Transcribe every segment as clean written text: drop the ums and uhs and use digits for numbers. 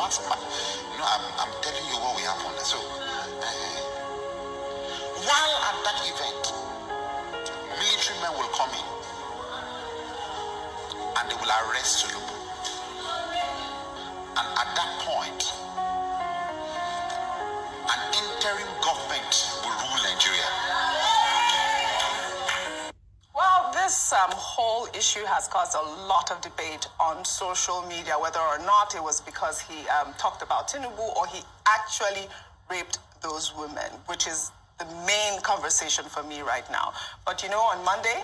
I'm telling you what will happen. So, while at that event, military men will come in and they will arrest TINUBU. And at that point, an interim government will rule Nigeria. Well, this whole issue has caused a lot of debate on social media, whether or not it was because he talked about TINUBU or he actually raped those women, which is the main conversation for me right now. But you know, on Monday,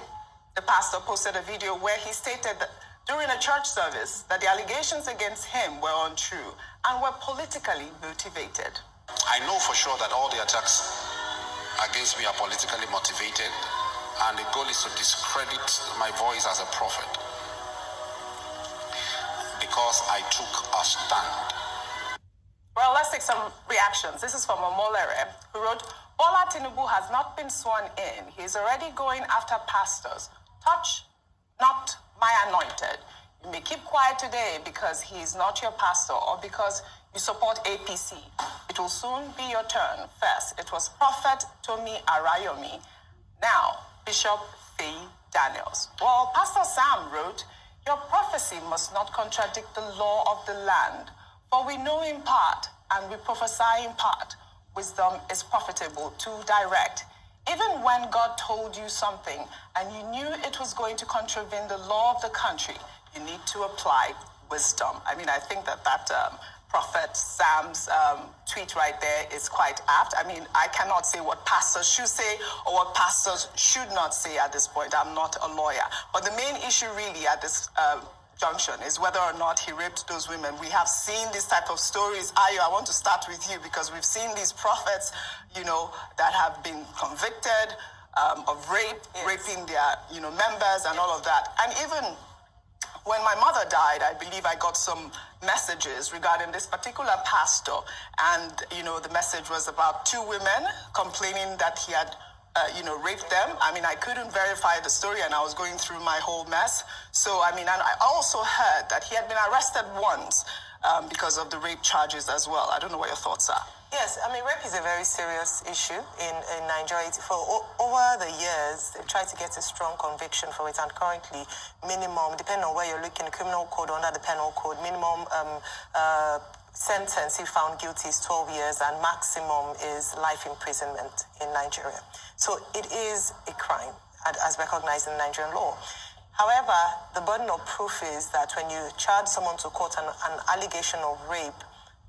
the pastor posted a video where he stated that during a church service that the allegations against him were untrue and were politically motivated. I know for sure that all the attacks against me are politically motivated, and the goal is to discredit my voice as a prophet because I took a stand. Well, let's take some reactions. This is from Omolere, who wrote, Bola Tinubu has not been sworn in. He's already going after pastors. Touch not my anointed. You may keep quiet today because he is not your pastor or because you support APC. It will soon be your turn. First, it was Prophet Tomi Arayomi. Now, Bishop FEYI Daniels. Well, Pastor Sam wrote, your prophecy must not contradict the law of the land, for we know in part and we prophesy in part. Wisdom is profitable to direct. Even when God told you something and you knew it was going to contravene the law of the country, you need to apply wisdom. I mean, I think that Prophet Sam's tweet right there is quite apt. I mean, I cannot say what pastors should say or what pastors should not say at this point. I'm not a lawyer. But the main issue really at this junction is whether or not he raped those women. We have seen this type of stories. Ayo, I want to start with you because we've seen these prophets, you know, that have been convicted of rape, raping their, you know, members and all of that. And even when my mother died, I believe I got some messages regarding this particular pastor. And, you know, the message was about two women complaining that he had, raped them. I mean, I couldn't verify the story and I was going through my whole mess. So, I mean, and I also heard that he had been arrested once because of the rape charges as well. I don't know what your thoughts are. Yes, I mean, rape is a very serious issue in Nigeria. For over the years, they've tried to get a strong conviction for it, and currently, minimum, depending on where you're looking, the criminal code under the penal code, minimum sentence, if found guilty, is 12 years, and maximum is life imprisonment in Nigeria. So it is a crime, as recognized in Nigerian law. However, the burden of proof is that when you charge someone to court an allegation of rape,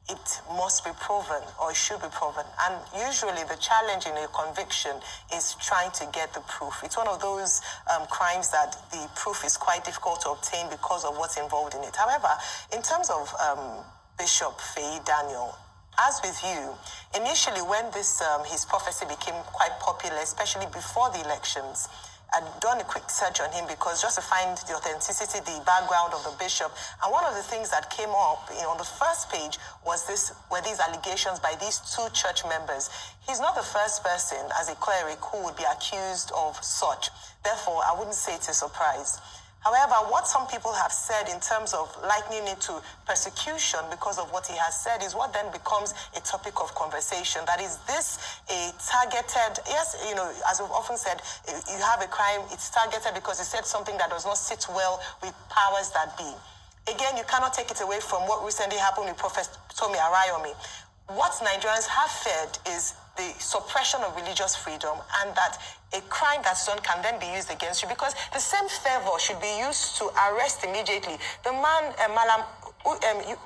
it must be proven, or it should be proven. And usually the challenge in a conviction is trying to get the proof. It's one of those crimes that the proof is quite difficult to obtain because of what's involved in it. However, in terms of Bishop FEYI Daniel, as with you, initially when this his prophecy became quite popular, especially before the elections, I'd done a quick search on him because just to find the authenticity, the background of the bishop. And one of the things that came up on the first page were these allegations by these two church members. He's not the first person as a cleric who would be accused of such. Therefore, I wouldn't say it's a surprise. However, what some people have said in terms of likening it to persecution because of what he has said is what then becomes a topic of conversation. That is this a targeted, yes, as we've often said, you have a crime, it's targeted because he said something that does not sit well with powers that be. Again, you cannot take it away from what recently happened with Prophet Tomi Arayomi. What Nigerians have feared is the suppression of religious freedom, and that a crime that's done can then be used against you, because the same fervor should be used to arrest immediately. The man, Malam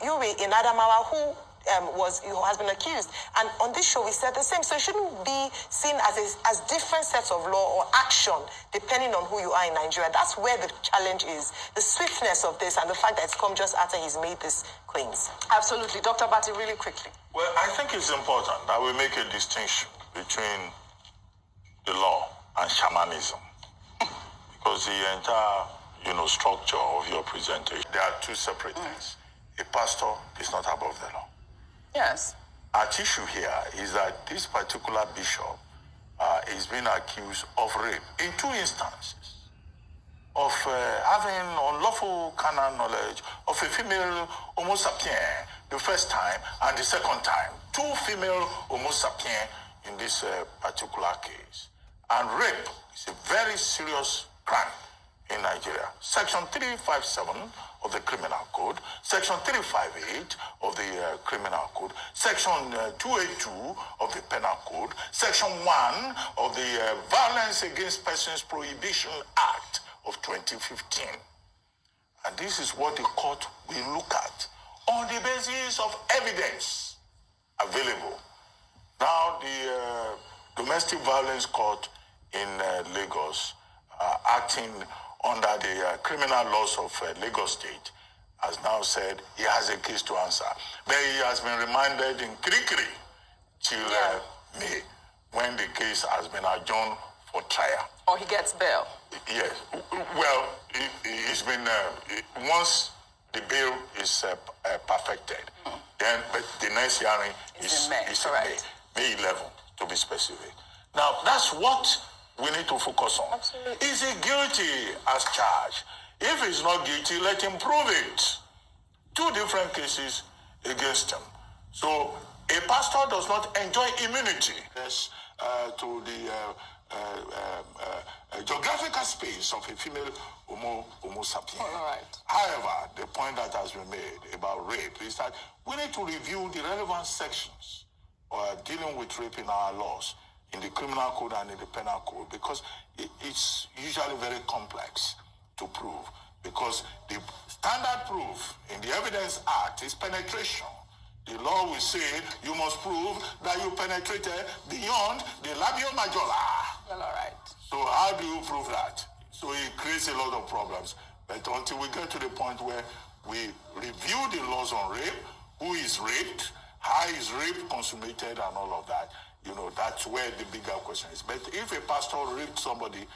Yuri in Adamawa, who has been accused, and on this show we said the same. So it shouldn't be seen as different sets of law or action depending on who you are in Nigeria. That's where the challenge is, the swiftness of this and the fact that it's come just after he's made these claims. Absolutely. Dr. Bati, really quickly. Well, I think it's important that we make a distinction between the law and shamanism, because the entire structure of your presentation, there are two separate things. A pastor is not above the law. Yes. At issue here is that this particular bishop is being accused of rape in two instances. of having unlawful carnal knowledge of a female Homo sapien the first time and the second time. 2 female Homo sapien in this particular case. And rape is a very serious crime in Nigeria. Section 357 of the Criminal Code, Section 358 of the Criminal Code, Section 282 of the Penal Code, Section 1 of the Violence Against Persons Prohibition Act of 2015. And this is what the court will look at on the basis of evidence available. Now, the Domestic Violence Court in Lagos, acting under the criminal laws of Lagos State, has now said he has a case to answer. But he has been remanded in Kirikiri till May, when the case has been adjourned for trial. Or he gets bail. Yes. Well, it's been, once the bail is perfected, then but the next hearing is May 11, to be specific. Now, that's what we need to focus on. Absolutely. Is he guilty as charged? If he's not guilty, let him prove it. 2 different cases against him. So a pastor does not enjoy immunity to the geographical space of a female Homo sapien. All right. However, the point that has been made about rape is that we need to review the relevant sections dealing with rape in our laws, in the Criminal Code and in the Penal Code, because it's usually very complex to prove, because the standard proof in the Evidence Act is penetration. The law will say you must prove that you penetrated beyond the labio majora. Well, all right. So how do you prove that? So it creates a lot of problems. But until we get to the point where we review the laws on rape, who is raped, how is rape consummated, and all of that, that's where the bigger question is. But if a pastor raped somebody,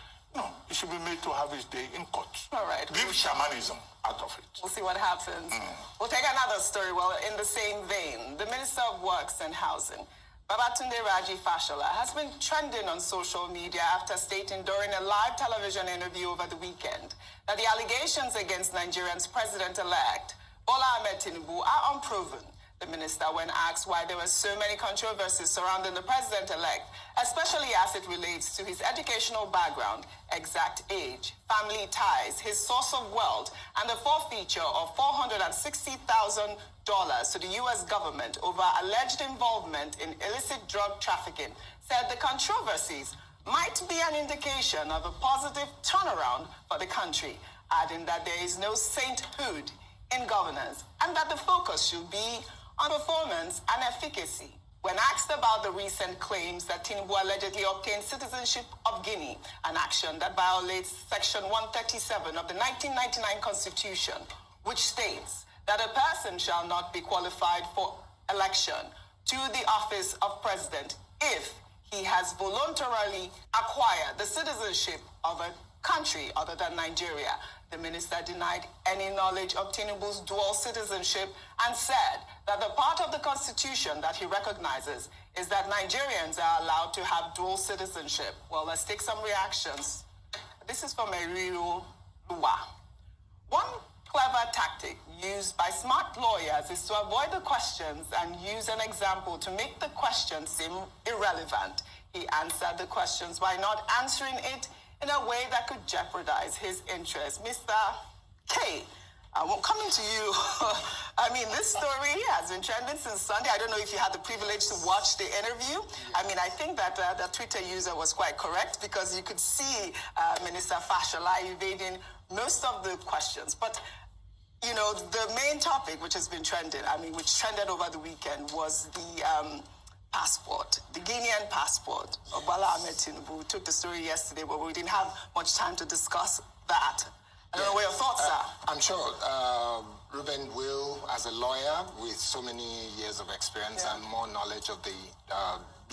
he should be made to have his day in court. All right. Leave shamanism out of it. We'll see what happens. We'll take another story. Well, in the same vein, the Minister of Works and Housing, Babatunde Raji Fashola, has been trending on social media after stating during a live television interview over the weekend that the allegations against Nigeria's president-elect, Bola Ahmed TINUBU, are unproven. The minister, when asked why there were so many controversies surrounding the president-elect, especially as it relates to his educational background, exact age, family ties, his source of wealth, and the forfeiture of $460,000 to the U.S. government over alleged involvement in illicit drug trafficking, said the controversies might be an indication of a positive turnaround for the country, adding that there is no sainthood in governance and that the focus should be on performance and efficacy. When asked about the recent claims that TINUBU allegedly obtained citizenship of Guinea, an action that violates Section 137 of the 1999 Constitution, which states that a person shall not be qualified for election to the office of president if he has voluntarily acquired the citizenship of a country other than Nigeria. The minister denied any knowledge of TINUBU's dual citizenship and said that the part of the Constitution that he recognizes is that Nigerians are allowed to have dual citizenship. Well, let's take some reactions. This is from Eriru Lua. One clever tactic used by smart lawyers is to avoid the questions and use an example to make the question seem irrelevant. He answered the questions by not answering it in a way that could jeopardize his interest. Mr. K, coming to you. I mean, this story has been trending since Sunday. I don't know if you had the privilege to watch the interview. I mean, I think that the Twitter user was quite correct because you could see Minister Fashola evading most of the questions. But, the main topic which has been trending, which trended over the weekend was the passport, the Guinean passport of Bola Ahmed TINUBU. We took the story yesterday, but we didn't have much time to discuss that. I don't know what your thoughts are. I'm sure Ruben will, as a lawyer with so many years of experience and more knowledge of the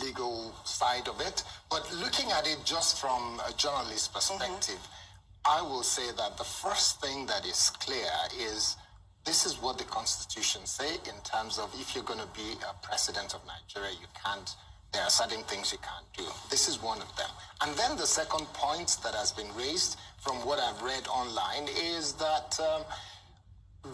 legal side of it, but looking at it just from a journalist's perspective, I will say that the first thing that is clear is this is what the Constitution say in terms of if you're going to be a president of Nigeria, you can't there are certain things you can't do. This is one of them. And then the second point that has been raised from what I've read online is that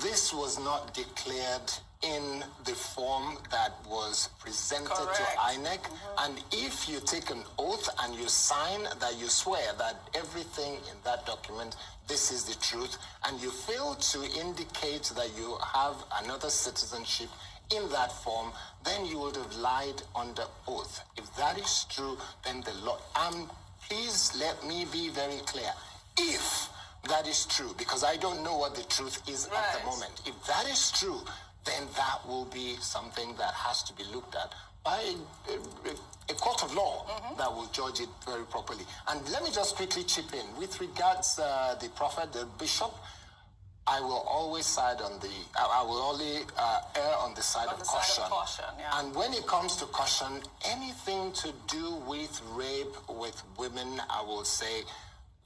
this was not declared in the form that was presented to INEC. And if you take an oath and you sign that you swear that everything in that document, this is the truth, and you fail to indicate that you have another citizenship in that form, then you would have lied under oath. If that is true, then the law, please let me be very clear. If that is true, because I don't know what the truth is at the moment. If that is true, then that will be something that has to be looked at by a court of law that will judge it very properly. And let me just quickly chip in. With regards the prophet, the bishop, I will always side on the, I will only err on the side of caution. And when it comes to caution, anything to do with rape with women, I will say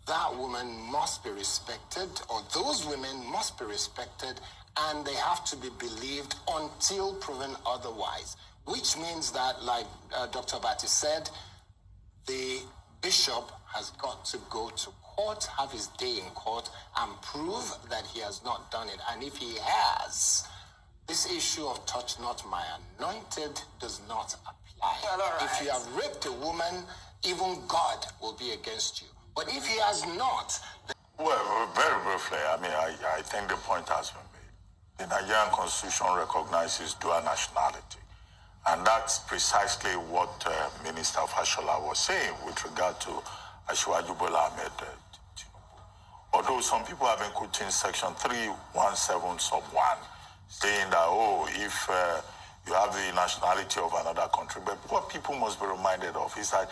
that woman must be respected, or those women must be respected, and they have to be believed until proven otherwise. Which means that, like Dr. Bati said, the bishop has got to go to court, have his day in court, and prove that he has not done it. And if he has, this issue of touch not my anointed does not apply. Well, if you have raped a woman, even God will be against you. But if he has not... Well, very briefly, I mean, I think the point has been made. The Nigerian Constitution recognizes dual nationality. And that's precisely what Minister Fashola was saying with regard to Asiwaju Bola Ahmed Tinubu. Although some people have been quoting Section 317 sub 1, saying that, oh, if you have the nationality of another country, but what people must be reminded of is that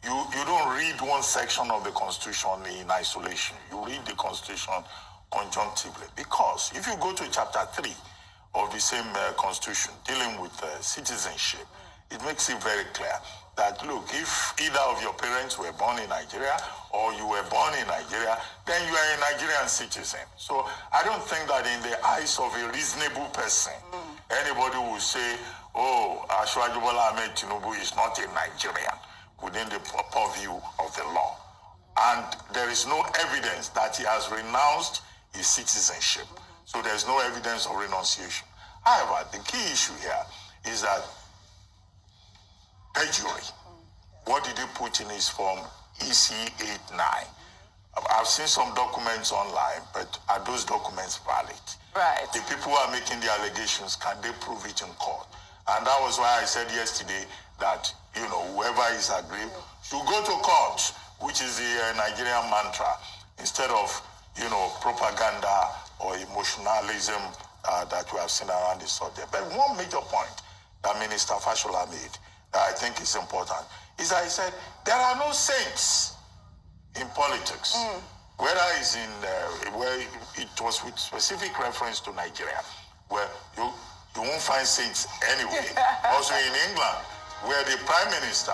you don't read one section of the Constitution in isolation. You read the Constitution conjunctively. Because if you go to Chapter 3 of the same Constitution dealing with citizenship, it makes it very clear that, look, if either of your parents were born in Nigeria or you were born in Nigeria, then you are a Nigerian citizen. So I don't think that in the eyes of a reasonable person, anybody will say, oh, Asiwaju Bola Ahmed Tinubu is not a Nigerian within the purview of the law. And there is no evidence that he has renounced his citizenship. So there's no evidence of renunciation. However, the key issue here is that perjury. What did he put in his form EC89? I've seen some documents online, but are those documents valid? Right. The people who are making the allegations, can they prove it in court? And that was why I said yesterday that, you know, whoever is aggrieved should go to court, which is the Nigerian mantra, instead of, you know, propaganda or emotionalism that we have seen around the subject. But one major point that Minister Fashola made that I think is important is that he said there are no saints in politics. Whether it's in where it was with specific reference to Nigeria, where you won't find saints anyway. Also in England, where the Prime Minister